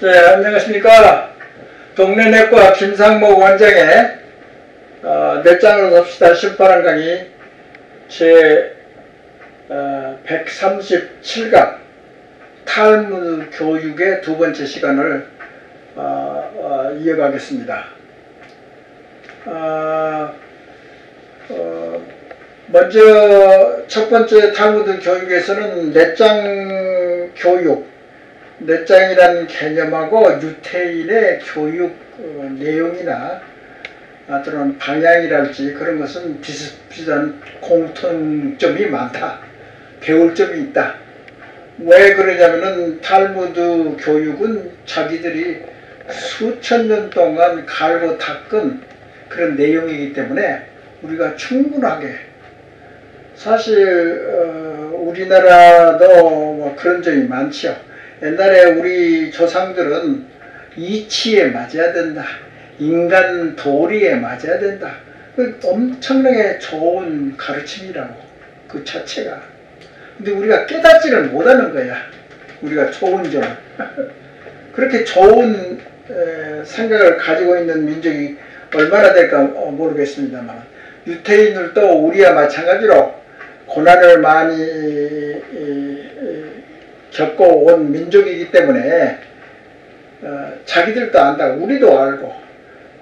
네, 안녕하십니까. 동네내과 김상목 원장의 넷장으로 삽시다 실바람 강의 제 137강 탈무드 교육의 두 번째 시간을 이어가겠습니다. 먼저 첫 번째 탈무드 교육에서는 넷장 교육, 넷장이라는 개념하고 유태인의 교육 내용이나 또는 방향이랄지 그런 것은 비슷비슷한 공통점이 많다. 배울 점이 있다. 왜 그러냐면은 탈무드 교육은 자기들이 수천 년 동안 갈고 닦은 그런 내용이기 때문에 우리가 충분하게, 사실 우리나라도 뭐 그런 점이 많죠. 옛날에 우리 조상들은 이치에 맞아야 된다, 인간 도리에 맞아야 된다. 엄청나게 좋은 가르침이라고, 그 자체가. 근데 우리가 깨닫지를 못하는 거야. 우리가 좋은 점. 그렇게 좋은 생각을 가지고 있는 민족이 얼마나 될까 모르겠습니다만, 유태인들도 우리와 마찬가지로 고난을 많이 겪어온 민족이기 때문에 자기들도 안다, 우리도 알고.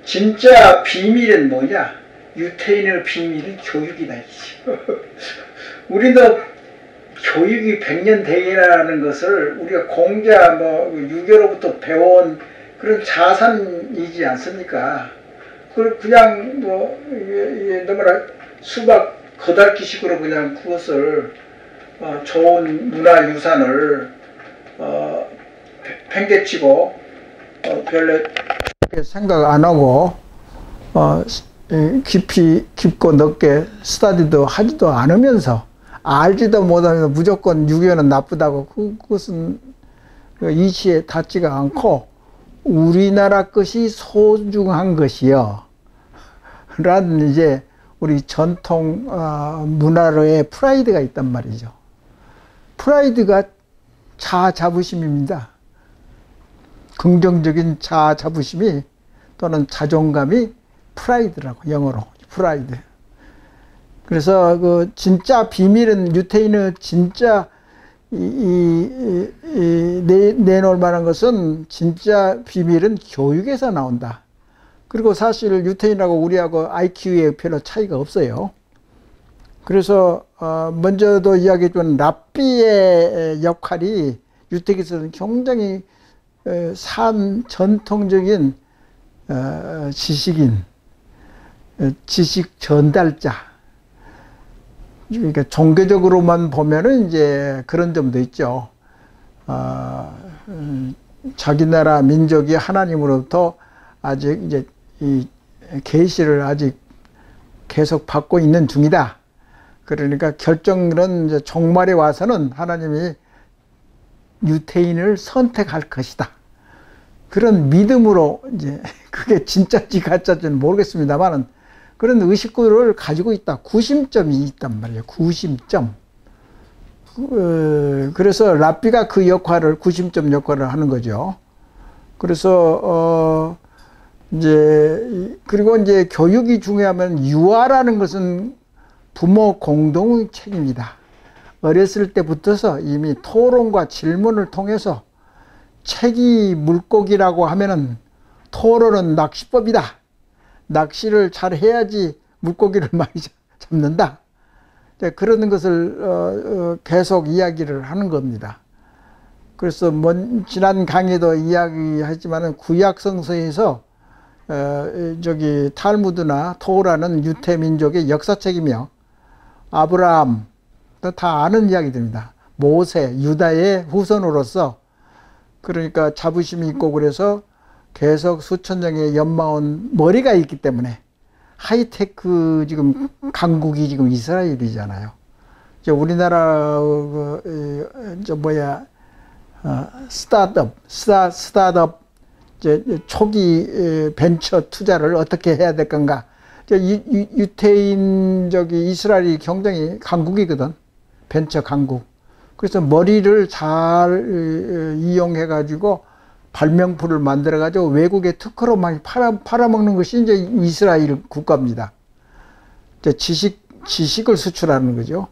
진짜 비밀은 뭐냐? 유태인의 비밀은 교육이다. 우리도 교육이 100년 대계라는 것을 우리가 공자 유교로부터 배워온 그런 자산이지 않습니까? 그냥 너무나 수박 거달기식으로 그냥 그것을 좋은 문화유산을 팽개치고 별로 생각 안 하고 깊고 넓게 스터디도 하지도 않으면서, 알지도 못하면서 무조건 유교는 나쁘다고, 그것은 이치에 닿지가 않고 우리나라 것이 소중한 것이요 라는 이제 우리 전통 문화로의 프라이드가 있단 말이죠. 프라이드가 자아자부심입니다. 긍정적인 자아자부심이 또는 자존감이 프라이드라고, 영어로 프라이드. 그래서 그 진짜 비밀은, 유태인의 진짜 내놓을 만한 것은, 진짜 비밀은 교육에서 나온다. 그리고 사실 유태인하고 우리하고 IQ에 별로 차이가 없어요. 그래서 먼저도 이야기했지만 랍비의 역할이 유태인에서는 굉장히 전통적인 지식인, 지식 전달자. 그러니까 종교적으로만 보면은 이제 그런 점도 있죠. 자기 나라 민족이 하나님으로부터 아직 이제 이 계시를 아직 계속 받고 있는 중이다. 그러니까 결정은 이제 종말에 와서는 하나님이 유태인을 선택할 것이다. 그런 믿음으로, 이제 그게 진짜인지 가짜인지는 모르겠습니다만은 그런 의식구를 가지고 있다. 구심점이 있단 말이에요. 구심점. 그래서 랍비가 그 역할을, 구심점 역할을 하는 거죠. 그래서 그리고 이제 교육이 중요하면 유아라는 것은 부모 공동의 책임이다. 어렸을 때부터서 이미 토론과 질문을 통해서, 책이 물고기라고 하면은 토론은 낚시법이다. 낚시를 잘 해야지 물고기를 많이 잡는다. 그런 것을 계속 이야기를 하는 겁니다. 그래서 지난 강의도 이야기했지만은 구약 성서에서 탈무드나 토라는 유태 민족의 역사책이며, 아브라함 다 아는 이야기들입니다. 모세, 유다의 후손으로서, 그러니까 자부심이 있고, 그래서 계속 수천 년의 연마온 머리가 있기 때문에, 하이테크 지금 강국이 지금 이스라엘이잖아요. 우리나라 스타트업 초기 벤처 투자를 어떻게 해야 될 건가. 유태인 이스라엘이 굉장히 강국이거든. 벤처 강국. 그래서 머리를 잘 이용해 가지고 발명품을 만들어가지고 외국에 특허로 많이 팔아먹는 것이 이제 이스라엘 국가입니다. 이제 지식을 수출하는 거죠.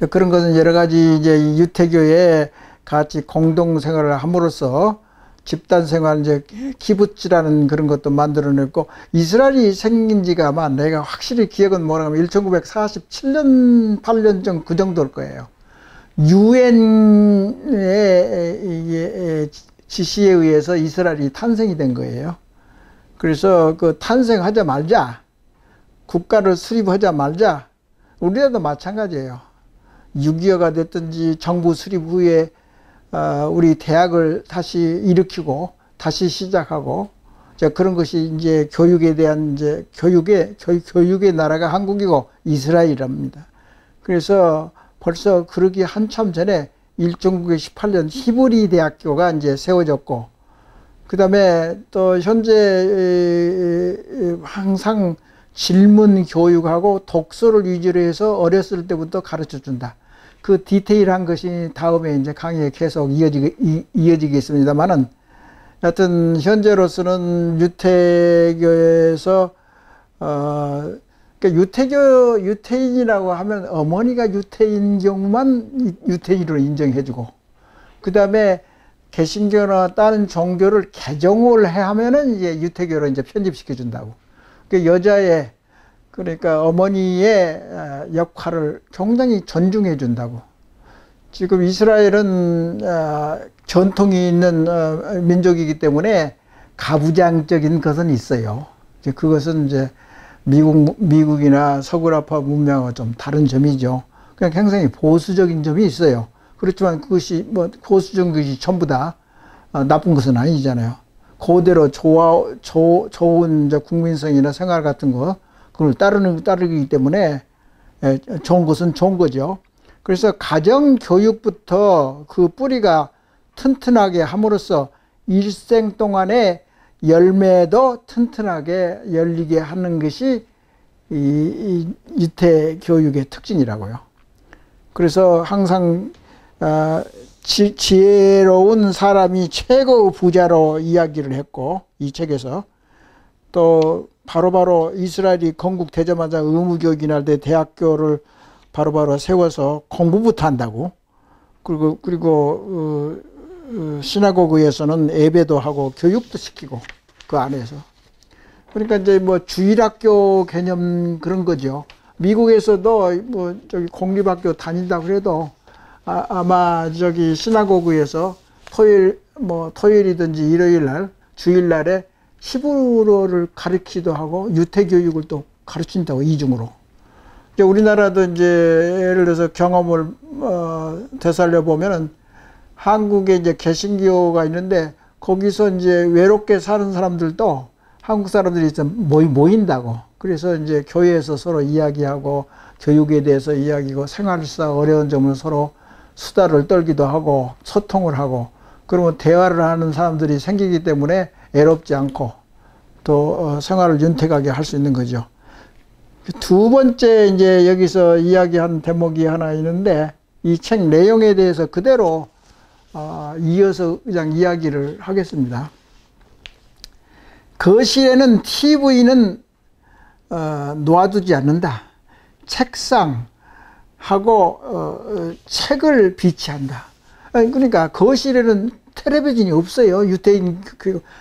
그런 것은 여러 가지 이제 유태교에 같이 공동생활을 함으로써 집단생활, 이제 키부츠라는 그런 것도 만들어냈고, 이스라엘이 생긴 지가 아마 내가 확실히 기억은 뭐라면 1947년, 8년 그 정도일 거예요. 유엔의 지시에 의해서 이스라엘이 탄생이 된 거예요. 그래서 그 탄생하자마자, 국가를 수립하자 말자, 우리나라도 마찬가지예요. 6.25가 됐든지 정부 수립 후에 우리 대학을 다시 일으키고 다시 시작하고, 그런 것이 이제 교육에 대한 이제 교육의 나라가 한국이고 이스라엘입니다. 그래서 벌써 그러기 한참 전에 1918년 히브리 대학교가 이제 세워졌고, 그 다음에 또 현재 항상 질문 교육하고 독서를 위주로 해서 어렸을 때부터 가르쳐 준다. 그 디테일한 것이 다음에 이제 강의에 계속 이어지겠습니다만은, 하여튼 현재로서는 유태교에서 그러니까 유태인이라고 하면 어머니가 유태인 경우만 유태인으로 인정해주고, 그 다음에 개신교나 다른 종교를 개종을 해 하면은 이제 유태교로 이제 편집시켜 준다고. 그 여자의, 그러니까 어머니의 역할을 굉장히 존중해 준다고. 지금 이스라엘은 전통이 있는 민족이기 때문에 가부장적인 것은 있어요. 그것은 이제 미국이나 서구라파 문명과 좀 다른 점이죠. 그냥 굉장히 보수적인 점이 있어요. 그렇지만 그것이 뭐 보수적인 것이 전부 다 나쁜 것은 아니잖아요. 그대로 좋은 국민성이나 생활 같은 거, 그걸 따르기 때문에 좋은 것은 좋은 거죠. 그래서 가정 교육부터 그 뿌리가 튼튼하게 함으로써 일생 동안의 열매도 튼튼하게 열리게 하는 것이 이 유태 교육의 특징이라고요. 그래서 항상 지혜로운 사람이 최고 부자로 이야기를 했고, 이 책에서 또 바로바로 이스라엘이 건국되자마자 의무교육이나 대학교를 바로바로 세워서 공부부터 한다고. 그리고 시나고그에서는 예배도 하고 교육도 시키고 그 안에서. 그러니까 이제 뭐 주일학교 개념 그런 거죠. 미국에서도 뭐 저기 공립학교 다닌다 그래도 아마 저기 시나고그에서 토요일이든지 일요일 날, 주일날에 히브리어를 가르치기도 하고 유태교육을 또 가르친다고, 이중으로. 우리나라도 이제 예를 들어서 경험을 되살려 보면은 한국에 이제 개신교가 있는데 거기서 이제 외롭게 사는 사람들도 한국 사람들이 좀 모인다고. 그래서 이제 교회에서 서로 이야기하고 교육에 대해서 이야기하고 생활사 어려운 점을 서로 수다를 떨기도 하고 소통을 하고, 그러면 대화를 하는 사람들이 생기기 때문에 애롭지 않고 또 생활을 윤택하게 할 수 있는 거죠. 두 번째 이제 여기서 이야기한 대목이 하나 있는데, 이 책 내용에 대해서 그대로 이어서 그냥 이야기를 하겠습니다. 거실에는 TV는 놓아두지 않는다. 책상하고 책을 비치한다. 그러니까 거실에는 텔레비전이 없어요. 유태인,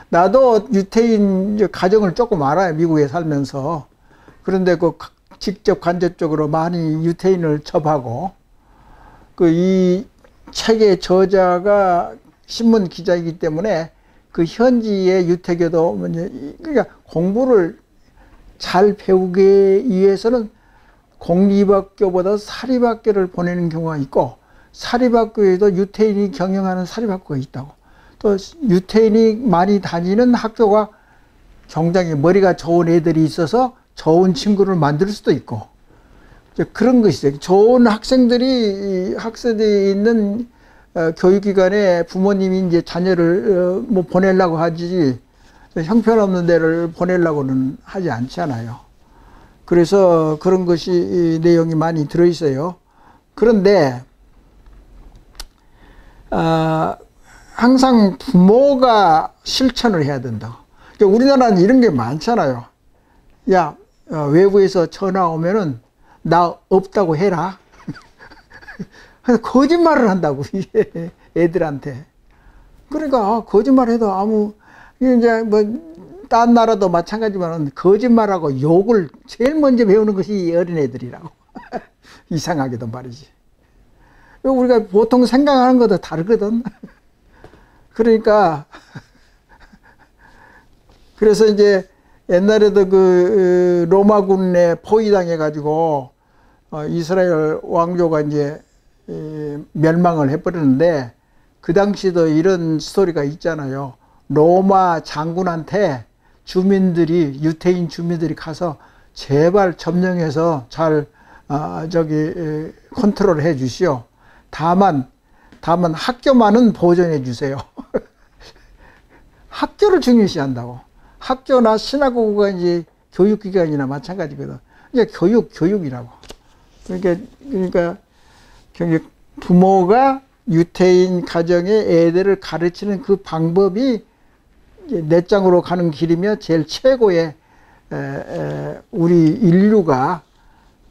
나도 유태인 가정을 조금 알아요. 미국에 살면서. 그런데 그 직접 간접적으로 많이 유태인을 접하고, 이 책의 저자가 신문 기자이기 때문에 그 현지의 유태교도, 그러니까 공부를 잘 배우기 위해서는 공립학교보다 사립학교를 보내는 경우가 있고, 사립학교에도 유태인이 경영하는 사립학교가 있다고. 또 유태인이 많이 다니는 학교가 굉장히 머리가 좋은 애들이 있어서 좋은 친구를 만들 수도 있고, 그런 것이 있어요. 좋은 학생들이 있는 교육기관에 부모님이 이제 자녀를 뭐 보내려고 하지, 형편없는 데를 보내려고는 하지 않잖아요. 그래서 그런 것이 내용이 많이 들어있어요. 그런데 항상 부모가 실천을 해야 된다. 그러니까 우리나라는 이런 게 많잖아요. 야, 외부에서 전화 오면은 나 없다고 해라. 거짓말을 한다고, 애들한테. 그러니까 거짓말해도 아무, 이제 뭐 딴 나라도 마찬가지지만 거짓말하고 욕을 제일 먼저 배우는 것이 어린애들이라고. 이상하게도 말이지. 우리가 보통 생각하는 것도 다르거든. 그러니까 그래서 이제 옛날에도 그 로마군에 포위당해 가지고 이스라엘 왕조가 이제 멸망을 해버렸는데, 그 당시도 이런 스토리가 있잖아요. 로마 장군한테 주민들이, 유태인 주민들이 가서 제발 점령해서 잘 컨트롤 해 주시오. 다만 학교만은 보존해 주세요. 학교를 중요시한다고. 학교나 시나고그가 이제 교육기관이나 마찬가지거든. 이제 교육이라고. 그러니까 부모가 유태인 가정의 애들을 가르치는 그 방법이 내장으로 가는 길이며 제일 최고의 우리 인류가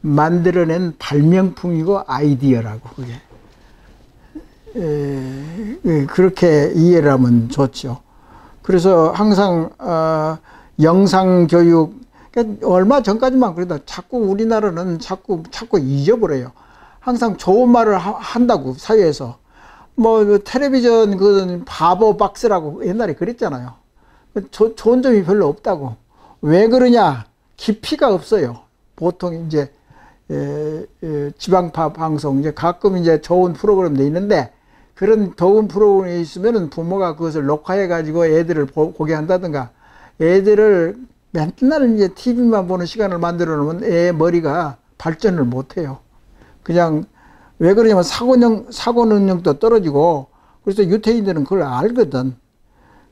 만들어낸 발명품이고 아이디어라고. 그게 그렇게 이해를 하면 좋죠. 그래서 항상 영상교육, 그러니까 얼마 전까지만 그래도 자꾸 우리나라는 자꾸 잊어버려요. 항상 좋은 말을 한다고, 사회에서. 뭐 텔레비전 그 바보 박스라고 옛날에 그랬잖아요. 좋은 점이 별로 없다고. 왜 그러냐? 깊이가 없어요. 보통 이제 지방파 방송 이제 가끔 이제 좋은 프로그램도 있는데, 그런 좋은 프로그램이 있으면은 부모가 그것을 녹화해 가지고 애들을 보게 한다든가, 애들을 맨날 이제 TV만 보는 시간을 만들어 놓으면 애 머리가 발전을 못 해요. 그냥 왜 그러냐면 사고 능력도 떨어지고. 그래서 유태인들은 그걸 알거든.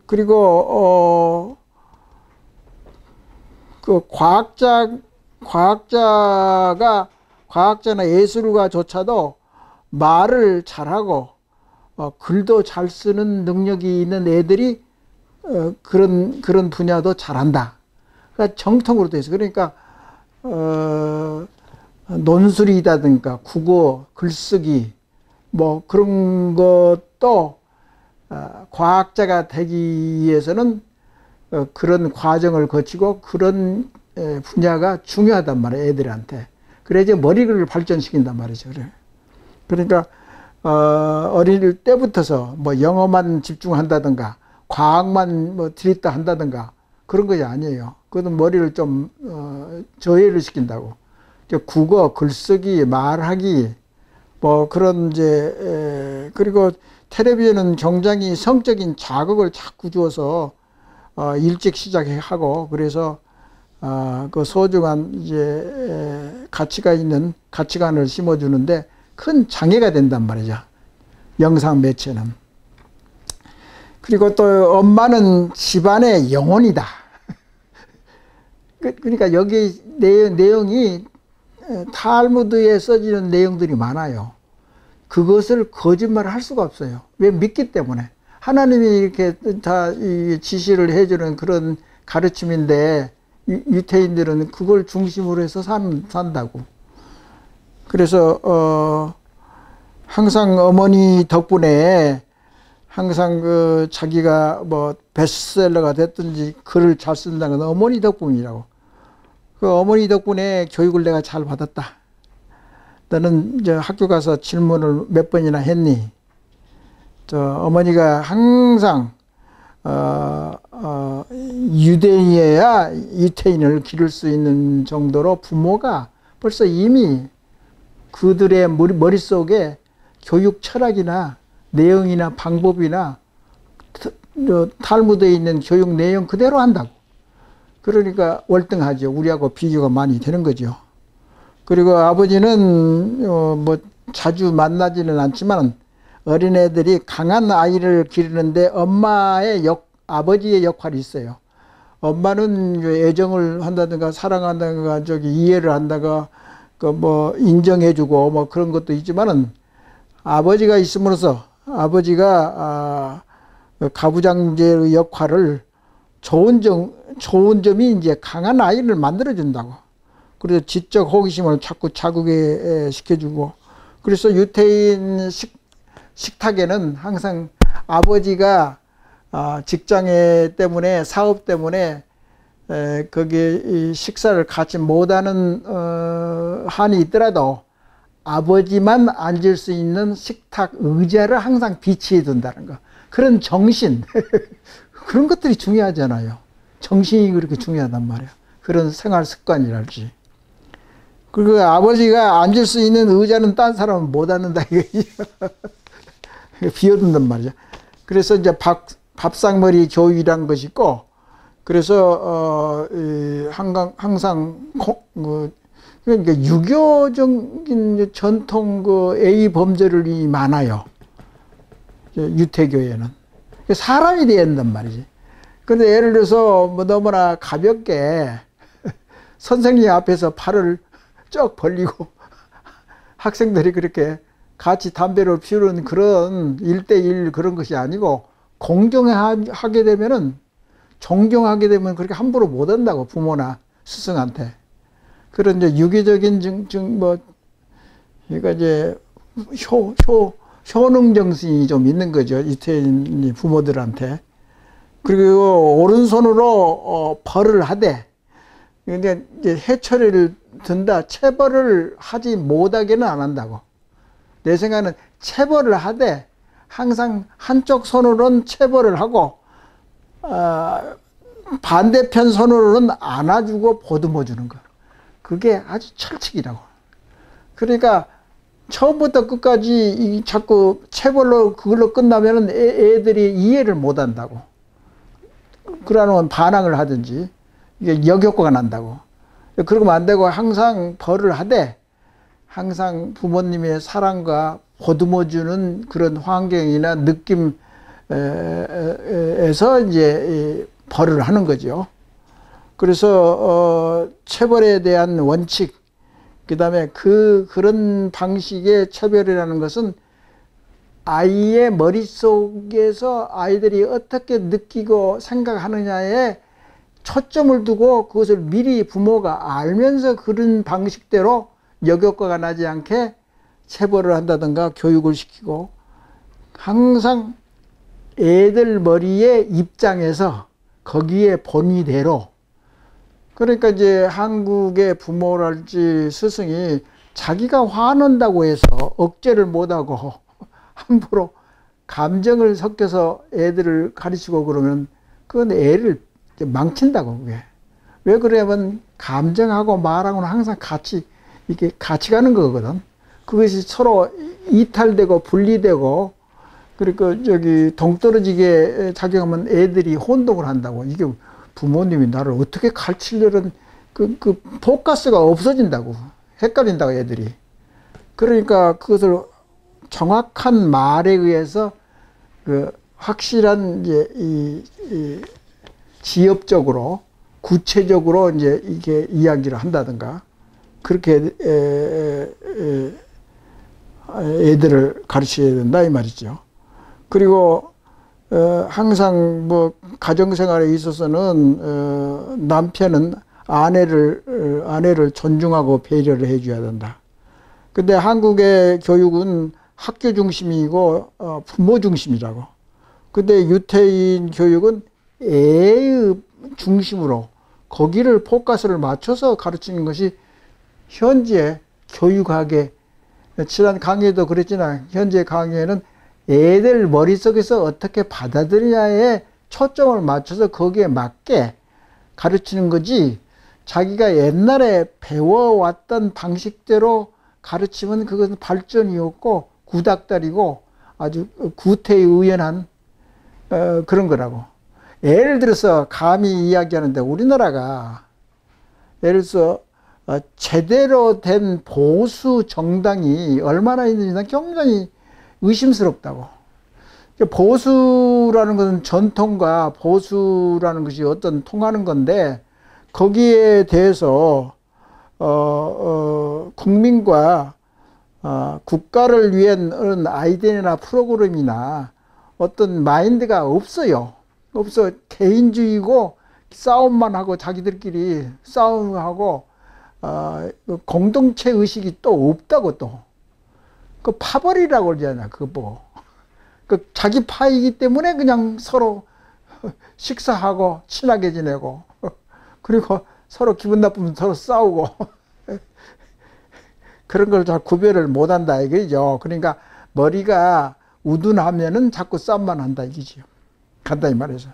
그리고 그 과학자나 예술가조차도 말을 잘하고 글도 잘 쓰는 능력이 있는 애들이 그런 분야도 잘한다. 그러니까 정통으로 돼 있어. 그러니까 논술이라든가 국어, 글쓰기 뭐 그런 것도 과학자가 되기 위해서는 그런 과정을 거치고 그런 분야가 중요하단 말이에요, 애들한테. 그래야지 머리를 발전시킨단 말이죠. 그러니까 어릴 때부터서 뭐 영어만 집중한다든가 과학만 뭐 들였다 한다든가 그런 것이 아니에요. 그것은 머리를 좀 저해를 시킨다고. 국어, 글쓰기, 말하기 뭐 그런 이제 그리고 텔레비전은 굉장히 성적인 자극을 자꾸 주어서 일찍 시작하고, 그래서 그 소중한 이제 가치관을 심어주는데 큰 장애가 된단 말이죠, 영상 매체는. 그리고 또 엄마는 집안의 영혼이다. 그러니까 여기 내용이 탈무드에 써지는 내용들이 많아요. 그것을 거짓말을 할 수가 없어요. 왜? 믿기 때문에. 하나님이 이렇게 다 지시를 해주는 그런 가르침인데 유태인들은 그걸 중심으로 해서 산다고. 그래서 항상 어머니 덕분에 항상 자기가 뭐 베스트셀러가 됐든지 글을 잘 쓴다는 건 어머니 덕분이라고. 그 어머니 덕분에 교육을 내가 잘 받았다. 너는 이제 학교 가서 질문을 몇 번이나 했니? 어머니가 항상 유대인이어야 유태인을 기를 수 있는 정도로 부모가 벌써 이미 그들의 머릿속에 교육 철학이나 내용이나 방법이나 탈무드에 있는 교육 내용 그대로 한다고. 그러니까 월등하죠. 우리하고 비교가 많이 되는 거죠. 그리고 아버지는 뭐 자주 만나지는 않지만 어린애들이 강한 아이를 기르는데 아버지의 역할이 있어요. 엄마는 애정을 한다든가 사랑한다든가 이해를 한다가 뭐 인정해주고 뭐 그런 것도 있지만은 아버지가 있음으로써 아버지가 가부장제의 역할을 좋은 점이 이제 강한 아이를 만들어준다고. 그래서 지적 호기심을 자꾸 자극에 시켜주고. 그래서 유태인 식탁에는 항상 아버지가 직장에 때문에 사업 때문에 거기에 식사를 같이 못하는 한이 있더라도 아버지만 앉을 수 있는 식탁 의자를 항상 비치해 둔다는 거. 그런 정신 그런 것들이 중요하잖아요. 정신이 그렇게 중요하단 말이야. 그런 생활 습관이랄지. 그리고 아버지가 앉을 수 있는 의자는 딴 사람은 못 앉는다 이거지. 비워둔단 말이죠. 그래서 이제 밥상머리 교육이란 것이 있고, 그래서 항상 그러니까 유교적인 전통 A 범죄들이 많아요. 유태교에는. 사람이 돼야 된단 말이지. 근데 예를 들어서 뭐 너무나 가볍게 선생님 앞에서 팔을 쩍 벌리고 학생들이 그렇게 같이 담배를 피우는 그런 1대1 그런 것이 아니고, 공경하게 되면은, 존경하게 되면 그렇게 함부로 못 한다고, 부모나 스승한테. 그런 이제 유교적인 그러니까 이제 효능 정신이 좀 있는 거죠. 유태인 부모들한테. 그리고 오른손으로 벌을 하되, 근데 이제 해처리를 든다, 체벌을 하지 못하게는 안 한다고. 내 생각에는 체벌을 하되 항상 한쪽 손으로는 체벌을 하고 반대편 손으로는 안아주고 보듬어 주는 거. 그게 아주 철칙이라고. 그러니까 처음부터 끝까지 자꾸 체벌로 그걸로 끝나면은 애들이 이해를 못 한다고. 그러면 반항을 하든지 이게 역효과가 난다고. 그러면 안 되고 항상 벌을 하되 항상 부모님의 사랑과 보듬어주는 그런 환경이나 느낌에서 이제 벌을 하는 거죠. 그래서 체벌에 대한 원칙, 그 다음에 그런 방식의 체벌이라는 것은 아이의 머릿속에서 아이들이 어떻게 느끼고 생각하느냐에 초점을 두고 그것을 미리 부모가 알면서 그런 방식대로 역효과가 나지 않게 체벌을 한다든가 교육을 시키고, 항상 애들 머리의 입장에서 거기에 본의대로. 그러니까 이제 한국의 부모랄지 스승이 자기가 화낸다고 해서 억제를 못하고 함부로 감정을 섞여서 애들을 가르치고 그러면 그건 애를 망친다고. 그게 왜 그러냐면 감정하고 말하고는 항상 이게 같이 가는 거거든. 그것이 서로 이탈되고 분리되고, 그리고 동떨어지게 작용하면 애들이 혼동을 한다고. 이게 부모님이 나를 어떻게 가르치려는 그 포커스가 없어진다고. 헷갈린다고 애들이. 그러니까 그것을 정확한 말에 의해서 확실한 이제 지엽적으로 구체적으로 이제 이게 이야기를 한다든가, 그렇게 애들을 가르쳐야 된다 이 말이죠. 그리고 항상 뭐 가정생활에 있어서는 남편은 아내를 존중하고 배려를 해줘야 된다. 근데 한국의 교육은 학교 중심이고 부모 중심이라고. 근데 유태인 교육은 애의 중심으로 거기를 포커스를 맞춰서 가르치는 것이 현재 교육학의, 지난 강의에도 그랬지만 현재 강의에는 애들 머릿속에서 어떻게 받아들이냐에 초점을 맞춰서 거기에 맞게 가르치는 거지, 자기가 옛날에 배워왔던 방식대로 가르치면 그것은 발전이 없고 구닥다리고 아주 구태의연한 그런 거라고. 예를 들어서 감히 이야기하는데, 우리나라가 예를 들어서 제대로 된 보수 정당이 얼마나 있는지 난 굉장히 의심스럽다고. 보수라는 것은 전통과 보수라는 것이 어떤 통하는 건데, 거기에 대해서 국민과 국가를 위한 아이디어나 프로그램이나 어떤 마인드가 없어요. 없어. 개인주의고 싸움만 하고 자기들끼리 싸움하고 공동체 의식이 또 없다고 또. 그 파벌이라고 그러잖아. 그거 보고. 그 자기 파이기 때문에 그냥 서로 식사하고 친하게 지내고 그리고 서로 기분 나쁘면 서로 싸우고 그런 걸 잘 구별을 못한다 이거죠. 그러니까 머리가 우둔하면은 자꾸 싸움만 한다 이거지요. 간단히 말해서.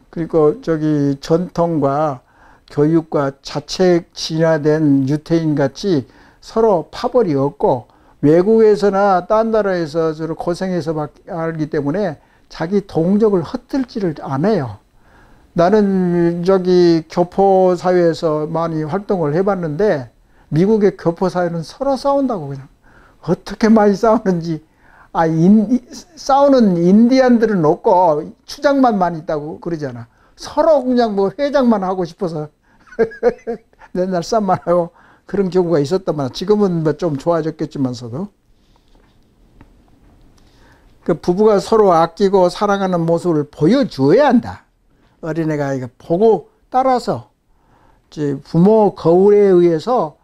그리고 저기 전통과 교육과 자책 진화된 유태인 같이 서로 파벌이 없고 외국에서나 딴 나라에서 저를 고생해서 알기 때문에 자기 동족을 헛들지를 않아요. 나는 저기 교포 사회에서 많이 활동을 해봤는데 미국의 교포 사회는 서로 싸운다고 그냥 어떻게 많이 싸우는지 싸우는 인디안들은 없고 추장만 많이 있다고 그러잖아. 서로 그냥 뭐 회장만 하고 싶어서 맨날 싸움만 하고 그런 경우가 있었단 지금은 뭐 좀 좋아졌겠지만서도 그 부부가 서로 아끼고 사랑하는 모습을 보여줘야 한다. 어린애가 이거 보고 따라서 이제 부모 거울에 의해서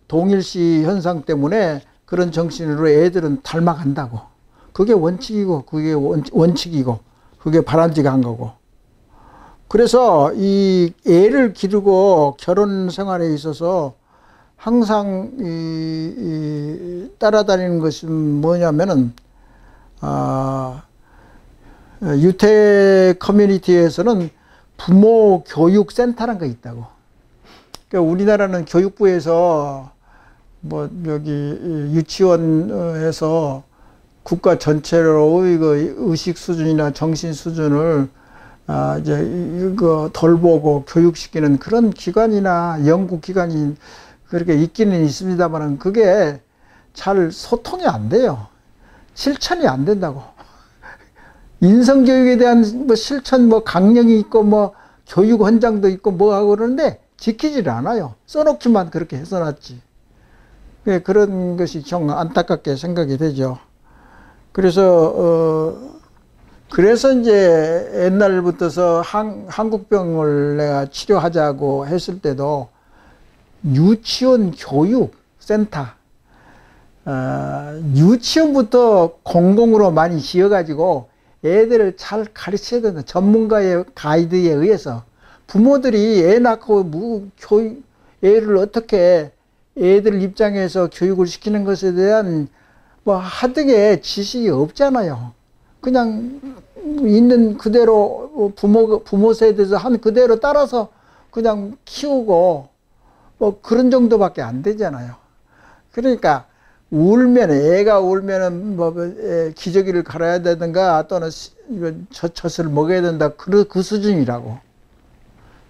동일시 현상 때문에 그런 정신으로 애들은 닮아간다고. 그게 원칙이고 그게 원칙이고 그게 바람직한 거고. 그래서 이 애를 기르고 결혼 생활에 있어서 항상 따라다니는 것은 뭐냐면은 유태 커뮤니티에서는 부모 교육 센터라는 거 있다고. 그러니까 우리나라는 교육부에서 뭐 여기 유치원에서 국가 전체로 이거 의식 수준이나 정신 수준을 이제 이거 돌보고 교육시키는 그런 기관이나 연구 기관이 그렇게 있기는 있습니다만은 그게 잘 소통이 안 돼요. 실천이 안 된다고. 인성교육에 대한 뭐 실천, 뭐 강령이 있고 뭐 교육 헌장도 있고 뭐 하고 그러는데 지키질 않아요. 써놓기만 그렇게 해서놨지. 그런 것이 좀 안타깝게 생각이 되죠. 그래서 이제 옛날부터서 한국병을 내가 치료하자고 했을 때도 유치원 교육 센터, 유치원부터 공공으로 많이 지어가지고 애들을 잘 가르쳐야 된다. 전문가의 가이드에 의해서 부모들이 애 낳고 애를 어떻게 애들 입장에서 교육을 시키는 것에 대한 뭐 하등의 지식이 없잖아요. 그냥 있는 그대로 부모 세대에서 한 그대로 따라서 그냥 키우고 뭐 그런 정도밖에 안 되잖아요. 그러니까 애가 울면은 뭐 기저귀를 갈아야 되든가 또는 젖을 먹여야 된다. 그 수준이라고.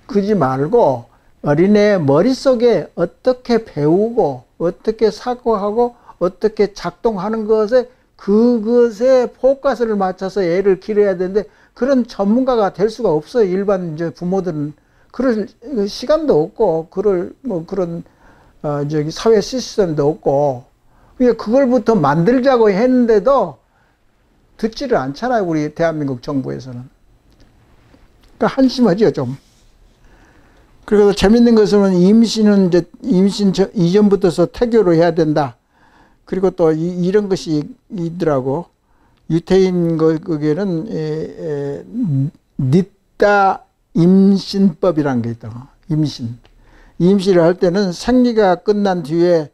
그러지 말고 어린애 머릿속에 어떻게 배우고 어떻게 사고하고 어떻게 작동하는 것에 그것에 포커스를 맞춰서 애를 기르어야 되는데 그런 전문가가 될 수가 없어요. 일반 이제 부모들은 그럴 시간도 없고 그런 저기 사회 시스템도 없고 그걸부터 만들자고 했는데도 듣지를 않잖아요. 우리 대한민국 정부에서는. 그러니까 한심하죠, 좀. 그리고 재밌는 것은 임신 이전부터서 태교를 해야 된다. 그리고 또 이런 것이 있더라고. 유태인 거기에는 닛다 임신법이라는 게 있다고. 임신을 할 때는 생리가 끝난 뒤에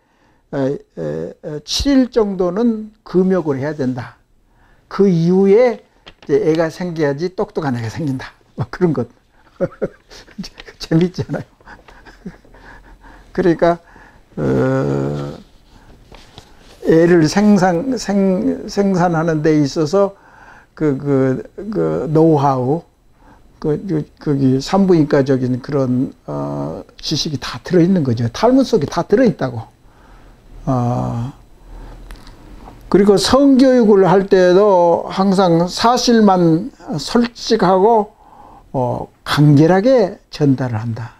7일 정도는 금욕을 해야 된다. 그 이후에 이제 애가 생겨야지 똑똑한 애가 생긴다. 뭐 그런 것. 재밌잖아요. 그러니까 애를 생산하는 데 있어서 그 노하우, 거기 산부인과적인 그런 지식이 다 들어있는 거죠. 탈무 속에 다 들어있다고. 그리고 성교육을 할 때도 항상 사실만 솔직하고 간결하게 전달을 한다.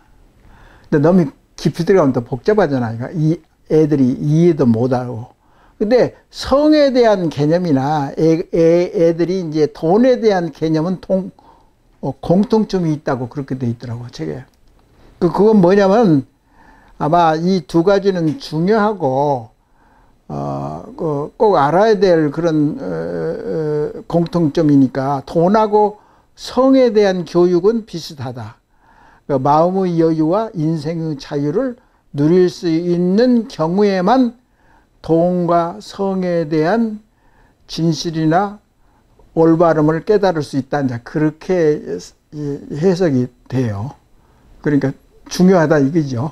근데 너무 깊이 들어가면 또 복잡하잖아요. 이 애들이 이해도 못하고 근데 성에 대한 개념이나 애들이 이제 돈에 대한 개념은 공통점이 있다고 그렇게 돼 있더라고, 책에. 그건 뭐냐면 아마 이 두 가지는 중요하고, 꼭 알아야 될 그런, 공통점이니까 돈하고 성에 대한 교육은 비슷하다. 마음의 여유와 인생의 자유를 누릴 수 있는 경우에만 돈과 성에 대한 진실이나 올바름을 깨달을 수 있다. 이제 그렇게 해석이 돼요. 그러니까 중요하다 이거죠.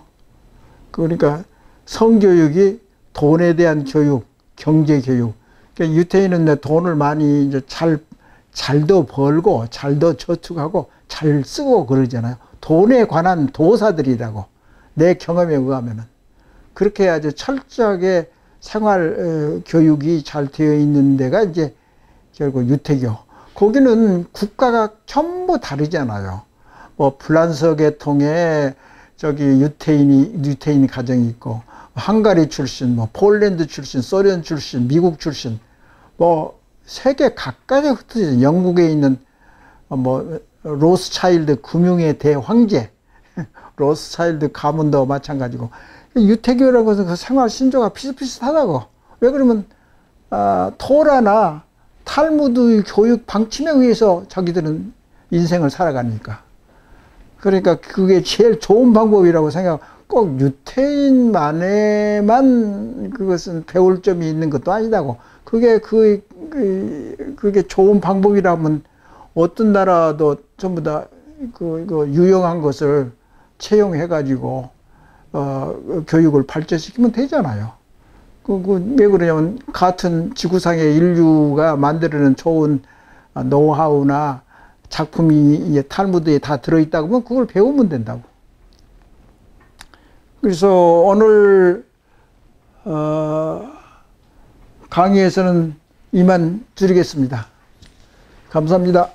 그러니까 성교육이 돈에 대한 교육, 경제 교육. 그러니까 유태인은 돈을 많이 이제 잘도 벌고, 잘도 저축하고, 잘 쓰고 그러잖아요. 돈에 관한 도사들이라고. 내 경험에 의하면은. 그렇게 아주 철저하게 생활 교육이 잘 되어 있는 데가 이제 결국 유태교. 거기는 국가가 전부 다르잖아요. 뭐 프랑스 계통에 저기 유태인 가정이 있고, 헝가리 출신, 뭐 폴란드 출신, 소련 출신, 미국 출신, 뭐 세계 각각에 흩어져. 영국에 있는 뭐 로스차일드 금융의 대황제, 로스차일드 가문도 마찬가지고. 유태교라고 해서 그 생활 신조가 비슷비슷하다고. 왜 그러면 토라나 탈무드 교육 방침에 의해서 자기들은 인생을 살아가니까. 그러니까 그게 제일 좋은 방법이라고 생각하고, 꼭 유태인만에만 그것은 배울 점이 있는 것도 아니다고. 그게 좋은 방법이라면 어떤 나라도 전부 다 유용한 것을 채용해가지고 교육을 발전시키면 되잖아요. 왜 그러냐면 같은 지구상의 인류가 만들어낸 좋은 노하우나 작품이 탈무드에 다 들어있다고 하면 그걸 배우면 된다고. 그래서 오늘 강의에서는 이만 줄이겠습니다. 감사합니다.